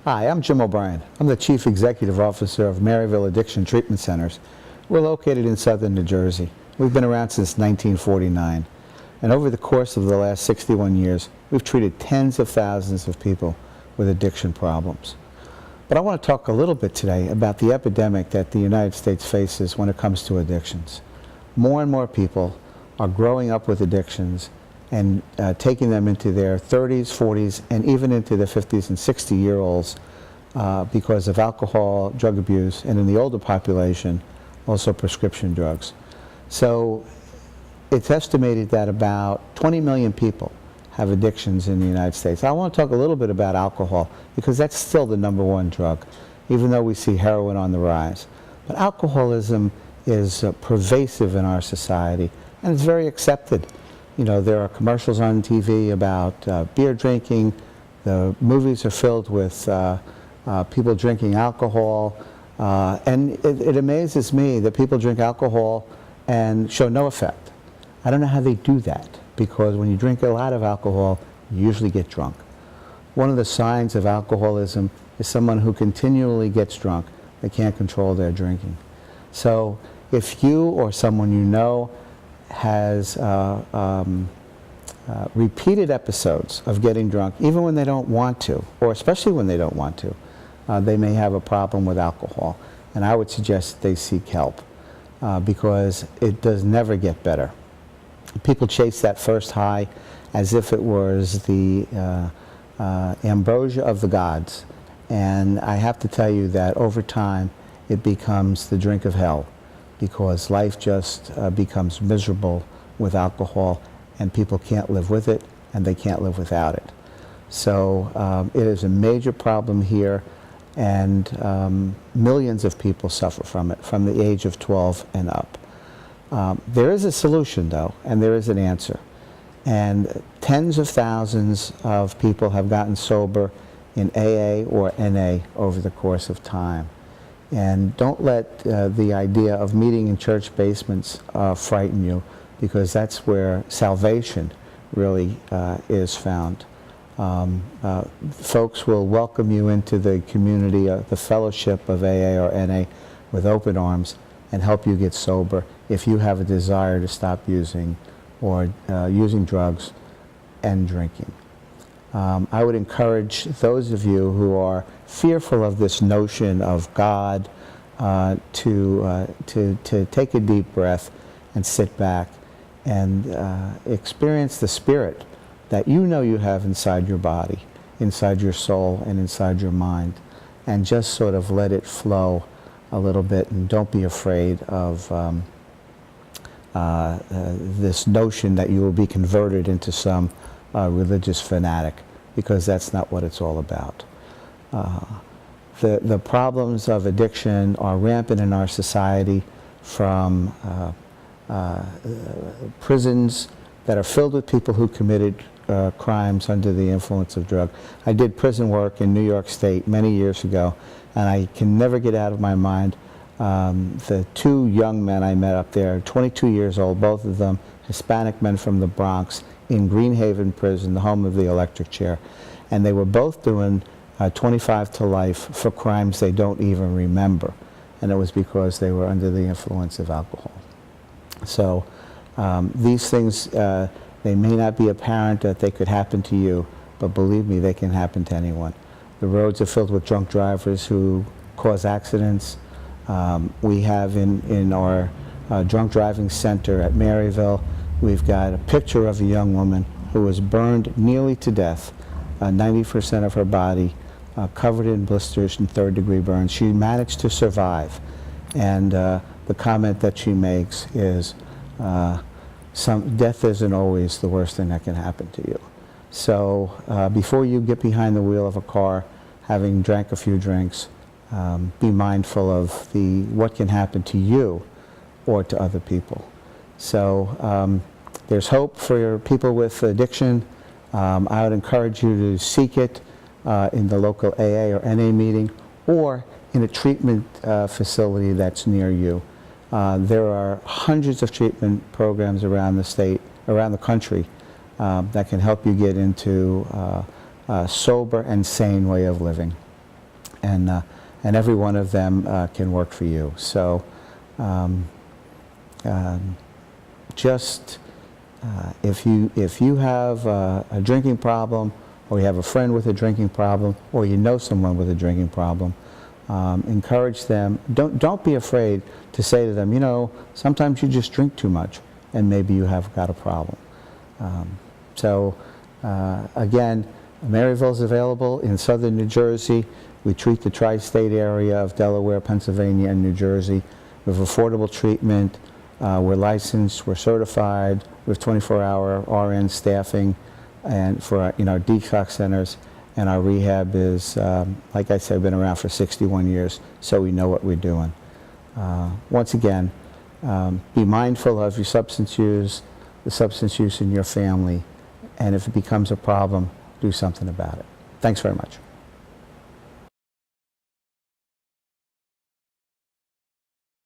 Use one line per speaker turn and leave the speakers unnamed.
Hi, I'm Jim O'Brien. I'm the Chief Executive Officer of Maryville Addiction Treatment Centers. We're located in southern New Jersey. We've been around since 1949. And over the course of the last 61 years, we've treated tens of thousands of people with addiction problems. But I want to talk a little bit today about the epidemic that the United States faces when it comes to addictions. More and more people are growing up with addictions and taking them into their 30s, 40s, and even into their 50s and 60-year-olds because of alcohol, drug abuse, and in the older population, also prescription drugs. So it's estimated that about 20 million people have addictions in the United States. I want to talk a little bit about alcohol because that's still the #1 drug, even though we see heroin on the rise. But alcoholism is pervasive in our society, and it's very accepted. You know, there are commercials on TV about beer drinking. The movies are filled with people drinking alcohol. And it amazes me that people drink alcohol and show no effect. I don't know how they do that, because when you drink a lot of alcohol, you usually get drunk. One of the signs of alcoholism is someone who continually gets drunk. They can't control their drinking. So if you or someone you know has repeated episodes of getting drunk, even when they don't want to, or especially when they don't want to, they may have a problem with alcohol. And I would suggest they seek help because it does never get better. People chase that first high as if it was the ambrosia of the gods. And I have to tell you that over time, it becomes the drink of hell, because life just becomes miserable with alcohol, and people can't live with it, and they can't live without it. So it is a major problem here, and millions of people suffer from it from the age of 12 and up. There is a solution, though, and there is an answer. And tens of thousands of people have gotten sober in AA or NA over the course of time. And don't let the idea of meeting in church basements frighten you, because that's where salvation really is found. Folks will welcome you into the community, the fellowship of AA or NA with open arms and help you get sober if you have a desire to stop using or using drugs and drinking. I would encourage those of you who are fearful of this notion of God to take a deep breath and sit back and experience the spirit that you know you have inside your body, inside your soul, and inside your mind, and just sort of let it flow a little bit, and don't be afraid of this notion that you will be converted into some religious fanatic, because that's not what it's all about. The problems of addiction are rampant in our society, from prisons that are filled with people who committed crimes under the influence of drugs. I did prison work in New York State many years ago, and I can never get out of my mind the two young men I met up there, 22 years old, both of them Hispanic men from the Bronx, in Greenhaven Prison, the home of the electric chair. And they were both doing 25 to life for crimes they don't even remember. And it was because they were under the influence of alcohol. So these things, they may not be apparent that they could happen to you, but believe me, they can happen to anyone. The roads are filled with drunk drivers who cause accidents. We have in our drunk driving center at Maryville, we've got a picture of a young woman who was burned nearly to death, 90% of her body covered in blisters and third-degree burns. She managed to survive, and the comment that she makes is, death isn't always the worst thing that can happen to you. So before you get behind the wheel of a car, having drank a few drinks, be mindful of what can happen to you or to other people. So there's hope for people with addiction. I would encourage you to seek it in the local AA or NA meeting, or in a treatment facility that's near you. There are hundreds of treatment programs around the state, around the country, that can help you get into a sober and sane way of living. and every one of them can work for you. So just if you have a drinking problem, or you have a friend with a drinking problem, or you know someone with a drinking problem, encourage them. Don't be afraid to say to them, you know, sometimes you just drink too much, and maybe you have got a problem. Again, Maryville is available in southern New Jersey. We treat the tri-state area of Delaware, Pennsylvania, and New Jersey. We have affordable treatment. We're licensed, we're certified, we have 24-hour RN staffing, and for our detox centers, and our rehab is, like I said, been around for 61 years, so we know what we're doing. Once again, be mindful of your substance use, the substance use in your family, and if it becomes a problem, do something about it. Thanks very much.